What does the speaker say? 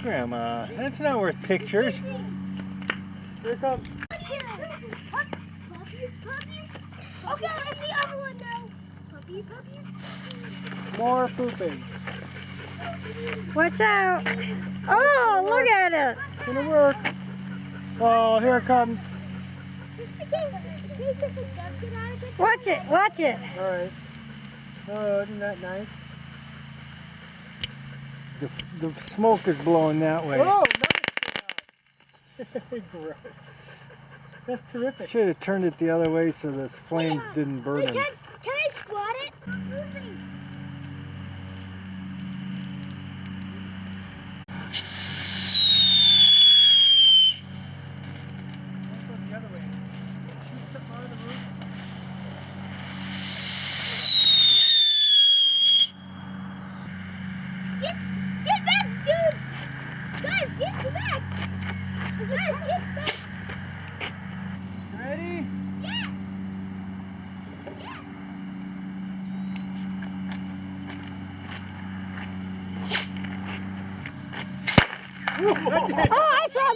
Grandma, that's not worth pictures. Here it comes. Puppies, puppies. Okay, and the other one now. Puppies, puppies. More pooping. Watch out. Oh, look at it. It's gonna work. Oh, here it comes. Watch it, watch it. All right. Oh, isn't that nice? The smoke is blowing that way. Oh, nice. Gross. That's terrific. Should have turned it the other way so the flames didn't burn him. Can I squat it? The other way. Shoot something out of the roof. Get back, dudes! Guys, get back! Guys, get back! Ready? Yes! Yes! Oh, I saw